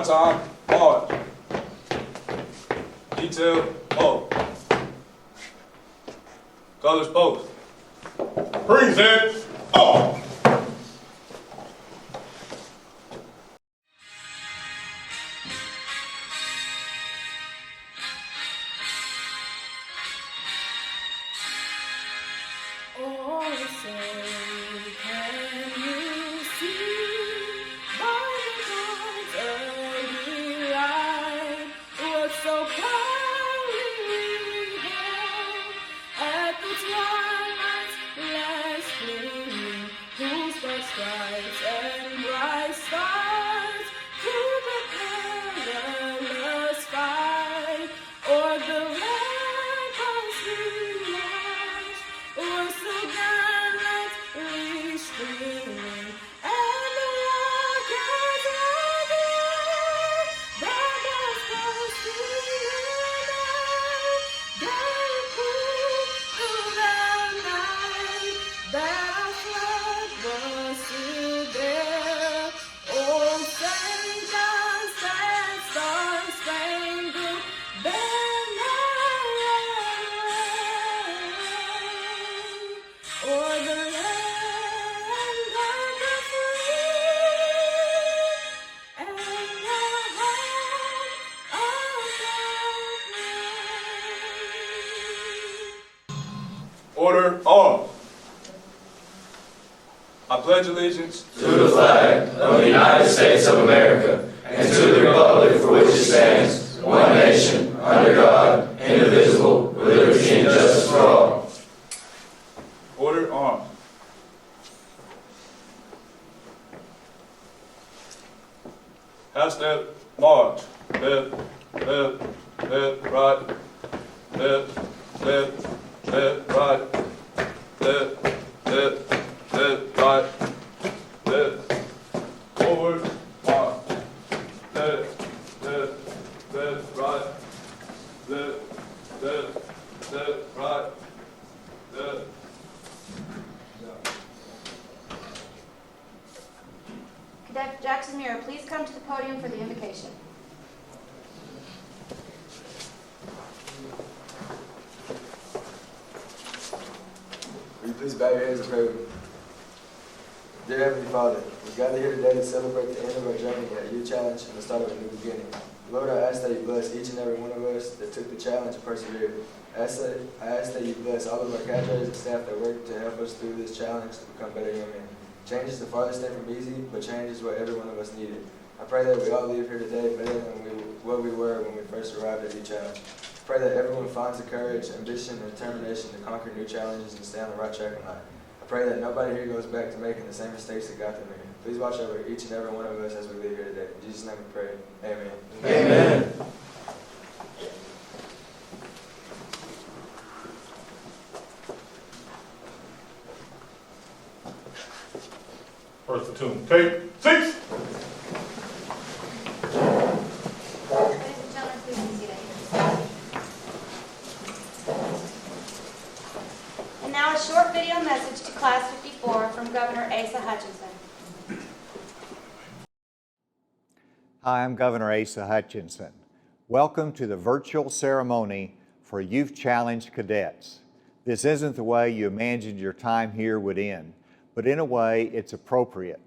Time, march. Detail, hold. Colors post. Present all. Order, arms. I pledge allegiance to the flag of the United States of America and to the republic for which it stands, one nation, under God, indivisible, with liberty and justice for all. Order, arms. Half step, march. Left, left, left, right. Left, left, left, right. Left, left, left, right. Left, forward, march. Left, left, left, right. Left, left, left, right. Left. Cadet Jackson Muir, please come to the podium for the invocation. Will you please bow your heads and pray with me? Dear Heavenly Father, we gather here today to celebrate the end of our journey at your challenge and the start of a new beginning. Lord, I ask that you bless each and every one of us that took the challenge and persevered. I ask that you bless all of our cadres and staff that worked to help us through this challenge to become better young men. Change is the farthest thing from easy, but change is what every one of us needed. I pray that we all leave here today better than what we were when we first arrived at your challenge. I pray that everyone finds the courage, ambition, and determination to conquer new challenges and stay on the right track in life. I pray that nobody here goes back to making the same mistakes that got them here. Please watch over each and every one of us as we leave here today. In Jesus' name we pray. Amen. Amen. First platoon, take 6. Ladies and gentlemen, please be seated. And now a short video message to Class 54 from Governor Asa Hutchinson. Hi, I'm Governor Asa Hutchinson. Welcome to the virtual ceremony for Youth Challenge cadets. This isn't the way you imagined your time here would end, but in a way, it's appropriate.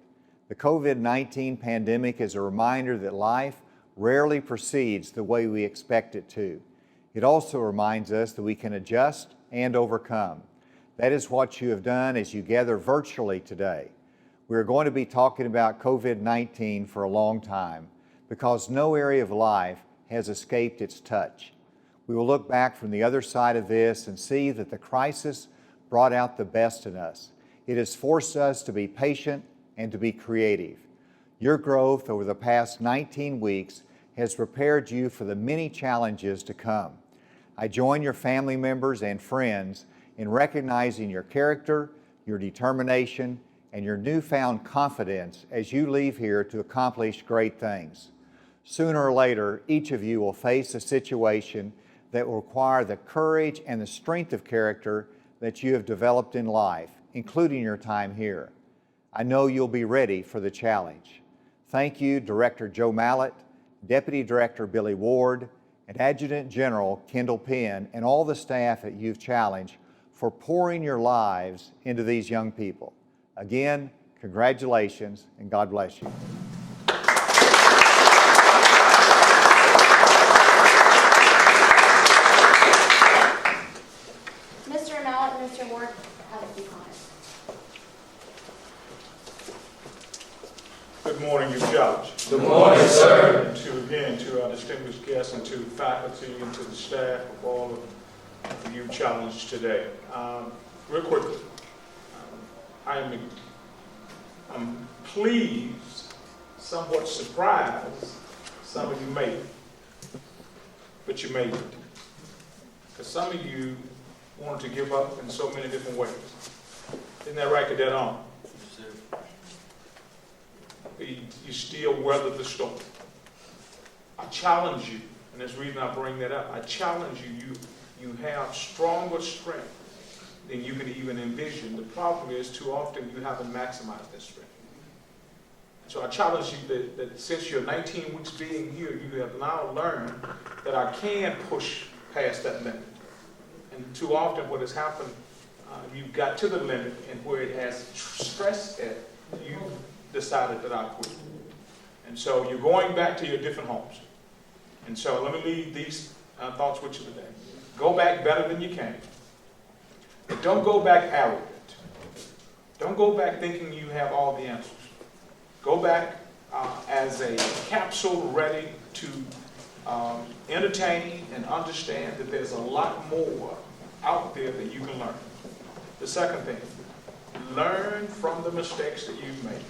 The COVID-19 pandemic is a reminder that life rarely proceeds the way we expect it to. It also reminds us that we can adjust and overcome. That is what you have done as you gather virtually today. We're going to be talking about COVID-19 for a long time because no area of life has escaped its touch. We will look back from the other side of this and see that the crisis brought out the best in us. It has forced us to be patient and to be creative. Your growth over the past 19 weeks has prepared you for the many challenges to come. I join your family members and friends in recognizing your character, your determination, and your newfound confidence as you leave here to accomplish great things. Sooner or later, each of you will face a situation that will require the courage and the strength of character that you have developed in life, including your time here. I know you'll be ready for the challenge. Thank you, Director Joe Mallett, Deputy Director Billy Ward, and Adjutant General Kendall Penn, and all the staff at Youth Challenge for pouring your lives into these young people. Again, congratulations, and God bless you. Mr. Mallett and Mr. Ward have a few comments. Good morning, Youth Challenge. Good morning, sir. And to our distinguished guests and to faculty and to the staff of all of the Youth Challenge today. Real quickly, I'm pleased, somewhat surprised, some of you made it. But you made it. Because some of you wanted to give up in so many different ways. Isn't that right, Cadet on? You still weather the storm. I challenge you, and that's the reason I bring that up. I challenge you, you have stronger strength than you can even envision. The problem is, too often you haven't maximized that strength. So I challenge you that since you're 19 weeks being here, you have now learned that I can push past that limit. And too often what has happened, you've got to the limit, and where it has stressed at, you decided that I quit. And so you're going back to your different homes. And so let me leave these thoughts with you today. Go back better than you came. But don't go back arrogant. Don't go back thinking you have all the answers. Go back as a capsule ready to entertain and understand that there's a lot more out there that you can learn. The second thing, learn from the mistakes that you've made.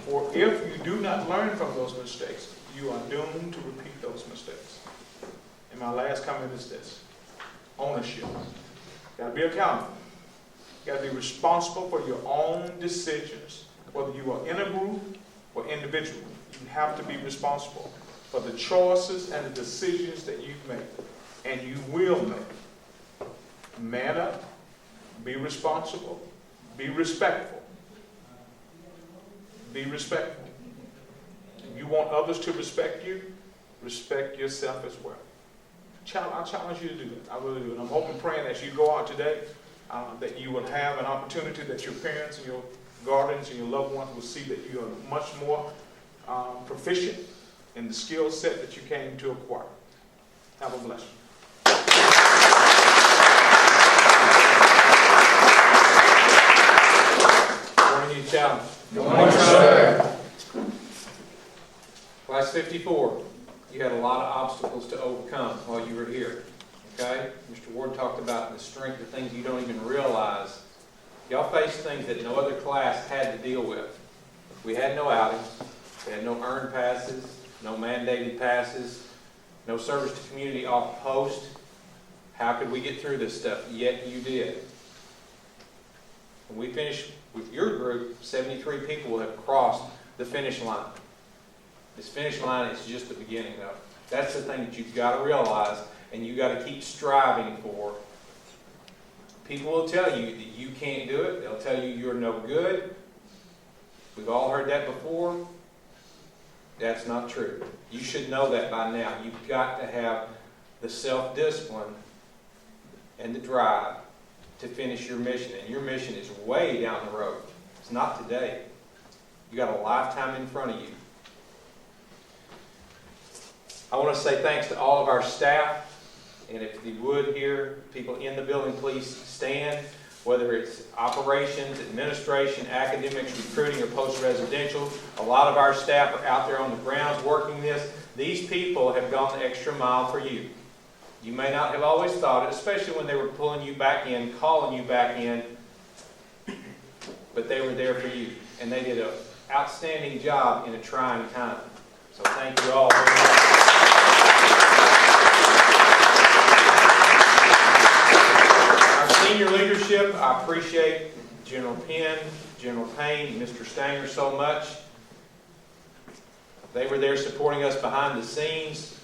For if you do not learn from those mistakes, you are doomed to repeat those mistakes. And my last comment is this: ownership. You got to be accountable. You got to be responsible for your own decisions, whether you are in a group or individually. You have to be responsible for the choices and the decisions that you've made, and you will make. Man up, be responsible, be respectful. Be respectful. If you want others to respect you, respect yourself as well. I challenge you to do that. I really do. And I'm hoping, praying as you go out today, that you will have an opportunity that your parents and your guardians and your loved ones will see that you are much more proficient in the skill set that you came to acquire. Have a blessing. Morning, Youth Challenge. Good morning, sir. Class 54, you had a lot of obstacles to overcome while you were here. Okay? Mr. Ward talked about the strength of things you don't even realize. Y'all faced things that no other class had to deal with. We had no outings. We had no earned passes, no mandated passes, no service to community off post. How could we get through this stuff? Yet you did. When we finished with your group, 73 people will have crossed the finish line. This finish line is just the beginning, though. That's the thing that you've got to realize, and you've got to keep striving for. People will tell you that you can't do it. They'll tell you you're no good. We've all heard that before. That's not true. You should know that by now. You've got to have the self-discipline and the drive to finish your mission. And your mission is way down the road. It's not today. You got a lifetime in front of you. I want to say thanks to all of our staff. And if you would here, people in the building, please stand. Whether it's operations, administration, academics, recruiting, or post-residential. A lot of our staff are out there on the grounds working this. These people have gone the extra mile for you. You may not have always thought it, especially when they were pulling you back in, calling you back in, but they were there for you. And they did an outstanding job in a trying time. So thank you all very much. Our senior leadership, I appreciate General Penn, General Payne, Mr. Stanger so much. They were there supporting us behind the scenes.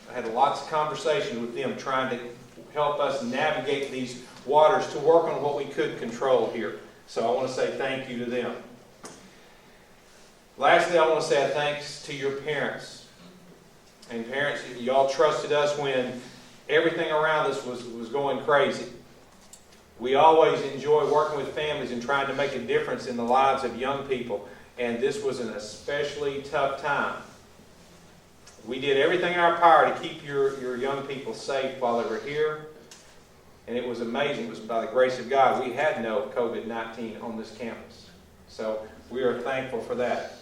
I had lots of conversations with them trying to help us navigate these waters to work on what we could control here. So I want to say thank you to them. Lastly, I want to say a thanks to your parents. And parents, y'all trusted us when everything around us was going crazy. We always enjoy working with families and trying to make a difference in the lives of young people. And this was an especially tough time. We did everything in our power to keep your young people safe while they were here. And it was amazing. It was by the grace of God. We had no COVID-19 on this campus. So we are thankful for that.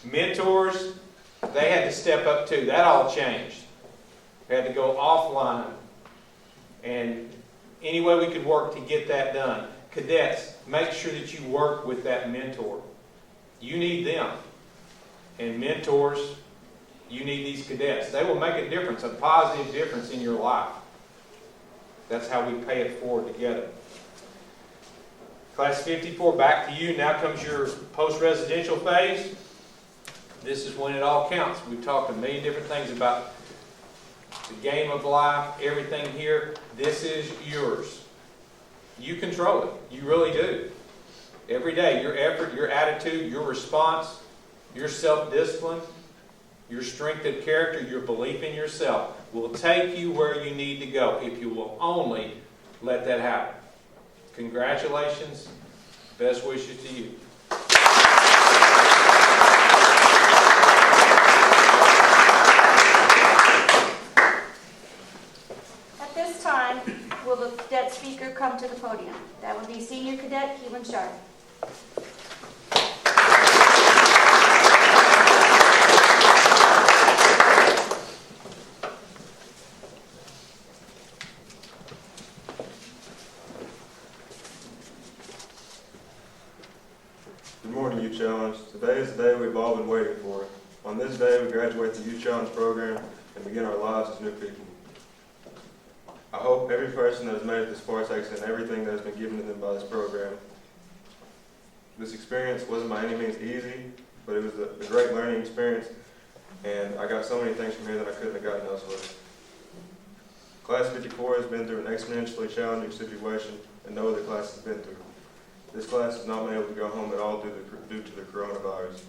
Mentors, they had to step up too. That all changed. We had to go offline. And any way we could work to get that done. Cadets, make sure that you work with that mentor. You need them. And mentors, you need these cadets. They will make a difference, a positive difference in your life. That's how we pay it forward together. Class 54, back to you. Now comes your post-residential phase. This is when it all counts. We've talked a million different things about the game of life, everything here. This is yours. You control it. You really do. Every day, your effort, your attitude, your response, your self-discipline, your strength of character, your belief in yourself will take you where you need to go if you will only let that happen. Congratulations. Best wishes to you. At this time, will the cadet speaker come to the podium? That would be Senior Cadet Keelan Sharp. Good morning, Youth Challenge. Today is the day we've all been waiting for. On this day, we graduate the Youth Challenge program and begin our lives as new people. I hope every person that has made it this far takes in everything that has been given to them by this program. This experience wasn't by any means easy, but it was a great learning experience, and I got so many things from here that I couldn't have gotten elsewhere. Class 54 has been through an exponentially challenging situation that no other class has been through. This class has not been able to go home at all due to the coronavirus.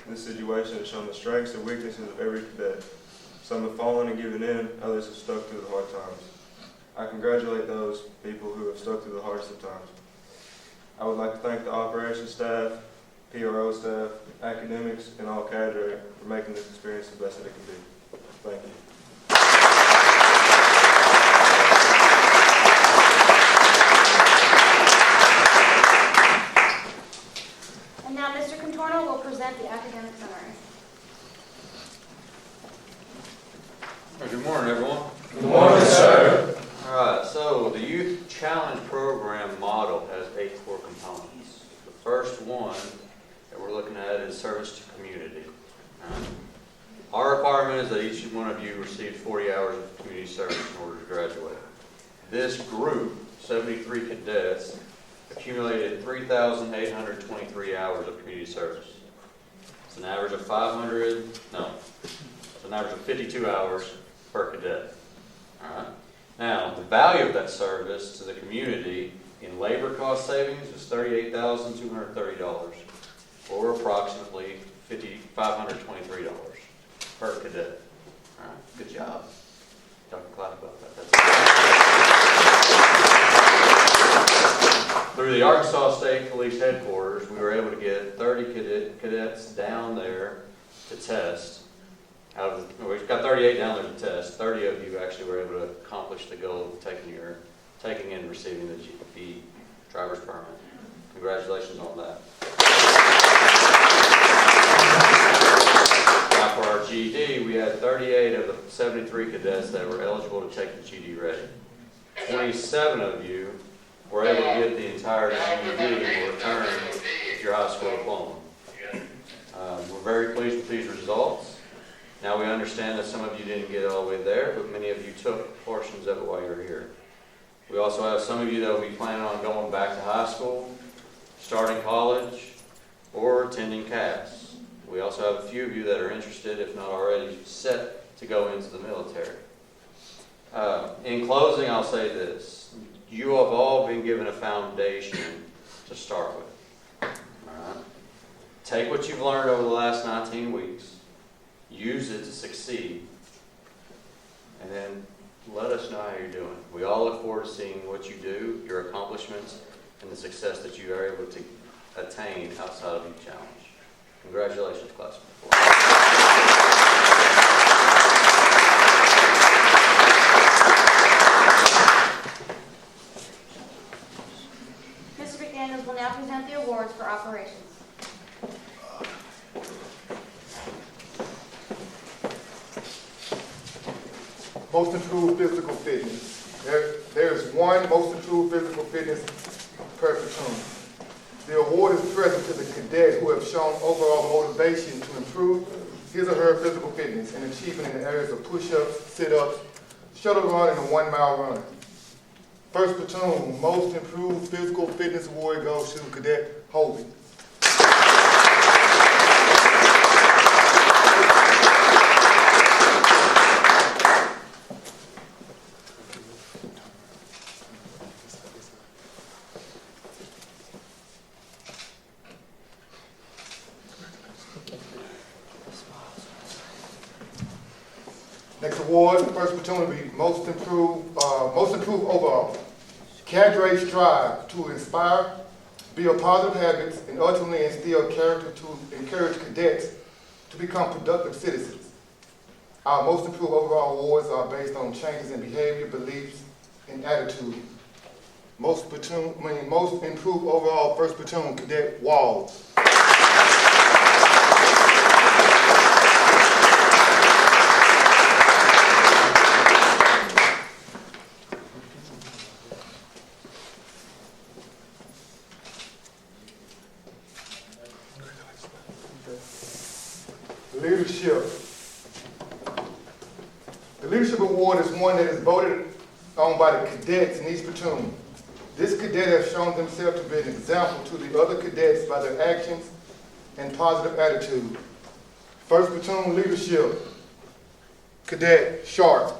This situation has shown the strengths and weaknesses of every cadet. Some have fallen and given in, others have stuck through the hard times. I congratulate those people who have stuck through the hardest of times. I would like to thank the operations staff, PRO staff, academics, and all cadre for making this experience the best that it can be. Thank you. And now Mr. Contorno will present the academic summary. Good morning, everyone. Good morning, sir. All right, so the Youth Challenge Program model has 8 core components. The first one that we're looking at is service to community. Our requirement is that each one of you receive 40 hours of community service in order to graduate. This group, 73 cadets, accumulated 3,823 hours of community service. It's an average of 52 hours per cadet. All right. Now, the value of that service to the community in labor cost savings is $38,230, or approximately $523 per cadet. All right. Good job. Y'all can clap about that. Through the Arkansas State Police Headquarters, we were able to get 30 cadets down there to test. We've got 38 down there to test. 30 of you actually were able to accomplish the goal of taking and receiving the driver's permit. Congratulations on that. Now for our GED, we had 38 of the 73 cadets that were eligible to take the GED ready. 27 of you were able to get the entire GED in return with your high school diploma. We're very pleased with these results. Now we understand that some of you didn't get all the way there, but many of you took portions of it while you were here. We also have some of you that will be planning on going back to high school, starting college, or attending CAS. We also have a few of you that are interested, if not already set, to go into the military. In closing, I'll say this. You have all been given a foundation to start with. All right? Take what you've learned over the last 19 weeks, use it to succeed, and then let us know how you're doing. We all look forward to seeing what you do, your accomplishments, and the success that you are able to attain outside of each challenge. Congratulations, classmates. Mr. McDaniels will now present the awards for operations. Most improved physical fitness. There is one most improved physical fitness per platoon. The award is present to the cadet who have shown overall motivation to improve his or her physical fitness and achievement in the areas of push-ups, sit-ups, shuttle run, and a 1-mile run. First platoon, most improved physical fitness award goes to Cadet Hovey. Next award, the first platoon will be most improved overall. Cadre strive to inspire, build positive habits, and ultimately instill character to encourage cadets to become productive citizens. Our most improved overall awards are based on changes in behavior, beliefs, and attitude. Most improved overall first platoon, Cadet Walls. Leadership. The Leadership Award is one that is voted on by the cadets in each platoon. This cadet has shown themselves to be an example to the other cadets by their actions and positive attitude. First platoon leadership, Cadet Sharp.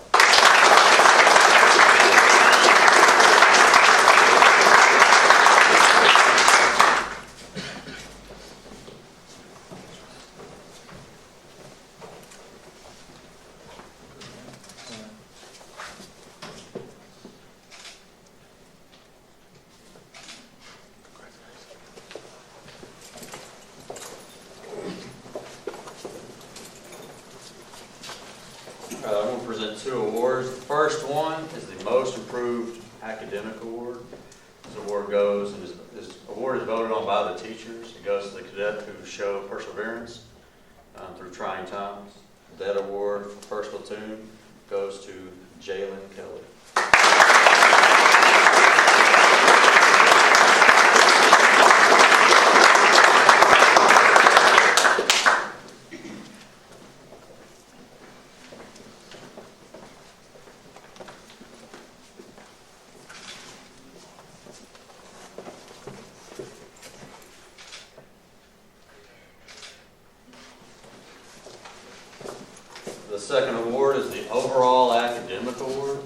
I'm going to present 2 awards. The first one is the Most Improved Academic Award. This award is voted on by the teachers. It goes to the cadet who show perseverance through trying times. That award for first platoon goes to Jalen Kelly. The second award is the Overall Academic Award.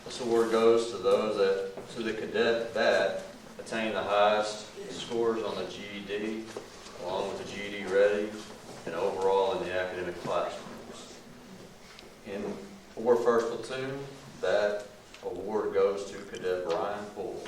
This award goes to the cadet that attain the highest scores on the GED, along with the GED Ready, and overall in the academic classrooms. For first platoon, that award goes to Cadet Brian Poole.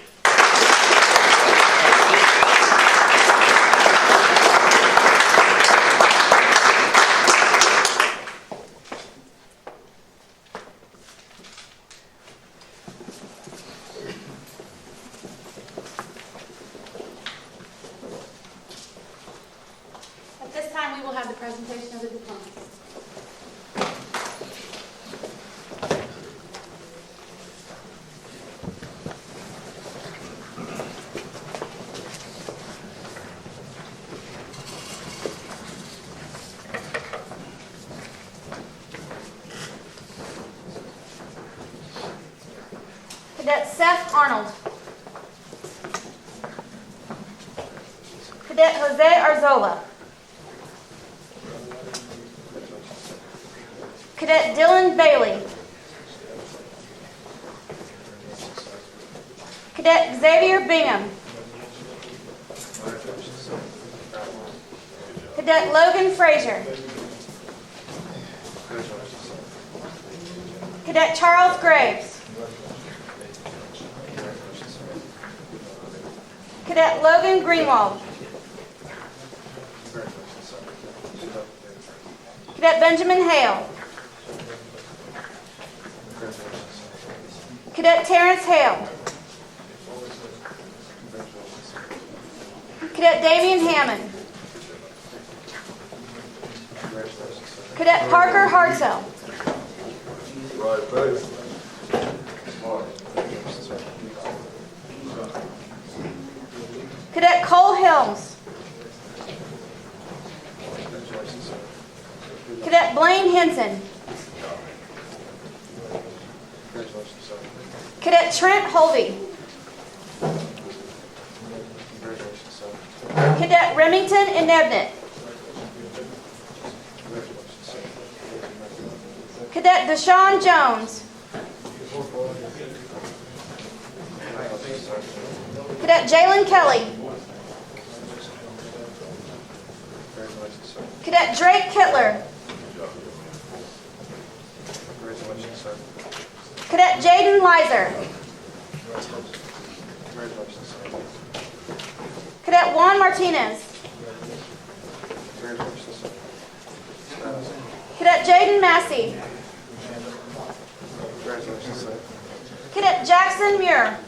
At this time, we will have the presentation of the diplomas. Cadet Seth Arnold. Cadet Jose Arzola. Cadet Dylan Bailey. Cadet Xavier Bingham. Cadet Logan Frazier. Cadet Charles Graves. Cadet Logan Greenwald. Cadet Benjamin Hale. Cadet Terrence Hale. Cadet Damian Hammond. Cadet Parker Hartzell. Cadet Cole Helms. Cadet Blaine Henson. Cadet Trent Holvey. Cadet Remington Inebnet. Cadet Deshaun Jones. Cadet Jalen Kelly. Cadet Drake Kittler. Cadet Jaden Leiser. Cadet Juan Martinez. Cadet Jaden Massey. Cadet Jackson Muir.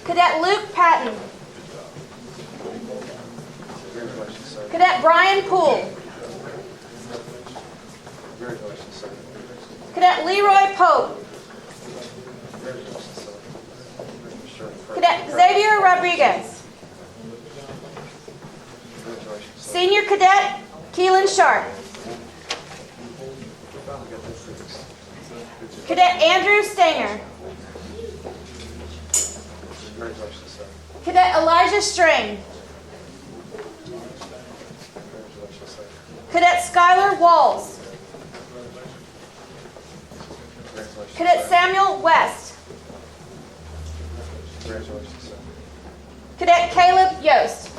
Cadet Luke Patton. Cadet Brian Poole. Cadet Leroy Pope. Cadet Xavier Rodriguez. Senior Cadet Keelan Sharp. Cadet Andrew Stanger. Cadet Elijah Strain. Cadet Skylar Walls. Cadet Samuel West. Cadet Caleb Yost.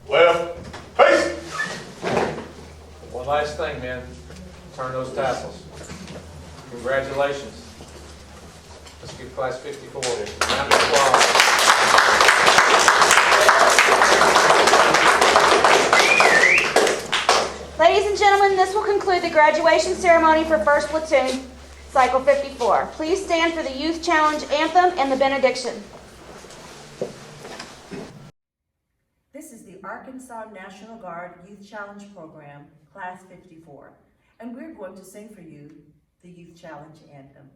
Left. Peace. One last thing, man. Turn those tassels. Congratulations. Let's give class 54 a round of applause. Ladies and gentlemen, this will conclude the graduation ceremony for 1st Platoon, Cycle 54. Please stand for the Youth Challenge Anthem and the benediction. This is the Arkansas National Guard Youth Challenge Program, Class 54, and we're going to sing for you the Youth Challenge Anthem.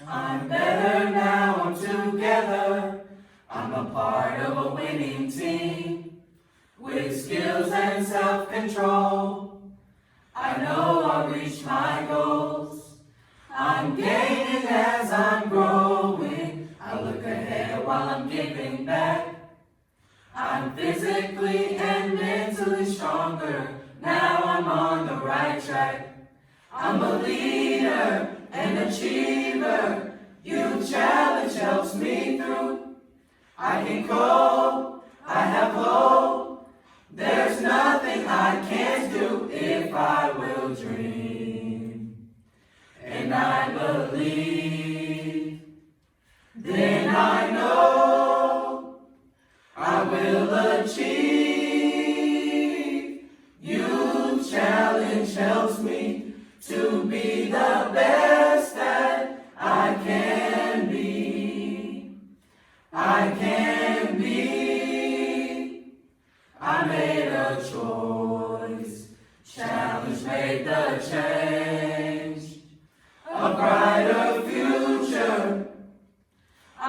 I'm better now, I'm together. I'm a part of a winning team. With skills and self-control, I know I'll reach my goals. I'm gaining as I'm growing. I look ahead while I'm giving back. I'm physically and mentally stronger. Now I'm on the right track. I'm a leader, an achiever. Youth Challenge helps me through. I can cope, I have hope. There's nothing I can't do if I will dream. And I believe, then I know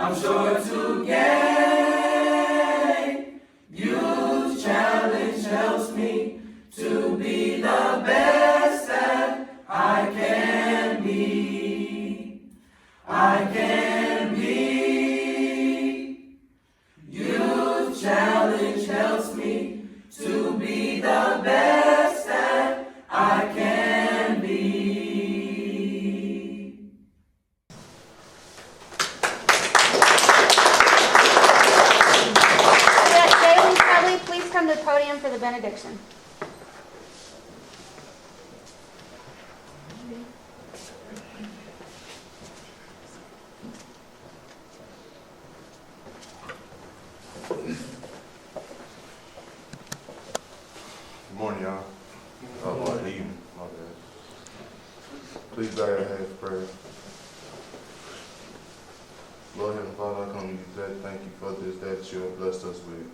I'm sure to gain. Youth Challenge helps me to be the best that I can be. I can be. Youth Challenge helps me to be the best that I can be. Jalen Kelly, please come to the podium for the benediction. Good morning, y'all. Good evening. My bad. Please bow your heads for prayer. Lord Heavenly Father, I come to you today. Thank you for this day that you have blessed us with.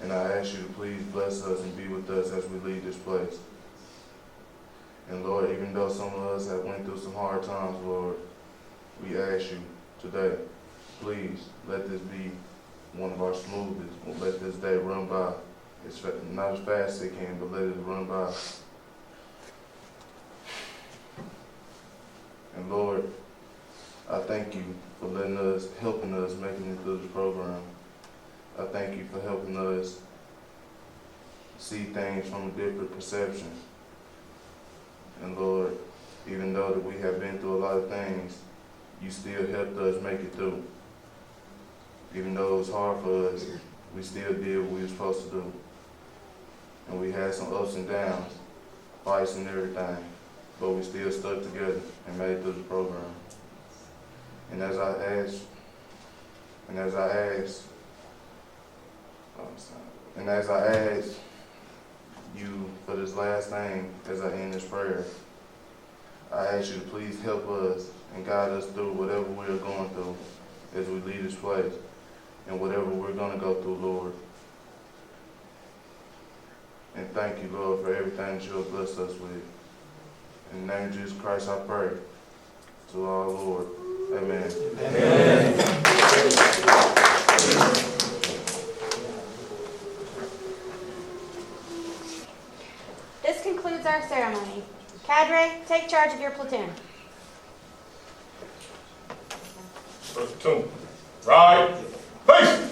And I ask you to please bless us and be with us as we leave this place. And Lord, even though some of us have went through some hard times, Lord, we ask you today, please let this be one of our smoothest. Let this day run by. It's not as fast as it can, but let it run by. And Lord, I thank you for helping us, making it through this program. I thank you for helping us see things from a different perception. And Lord, even though that we have been through a lot of things, you still helped us make it through. Even though it was hard for us, we still did what we were supposed to do. And we had some ups and downs, fights and everything, but we still stuck together and made it through the program. And as I ask you for this last thing, as I end this prayer, I ask you to please help us and guide us through whatever we are going through as we leave this place and whatever we're going to go through, Lord. And thank you, Lord, for everything that you have blessed us with. In the name of Jesus Christ, I pray. To our Lord. Amen. Amen. This concludes our ceremony. Cadre, take charge of your platoon. First platoon. Right. Face.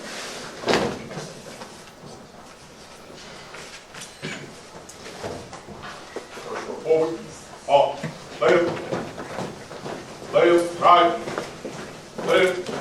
Forward. Off. Left. Left. Right. Left.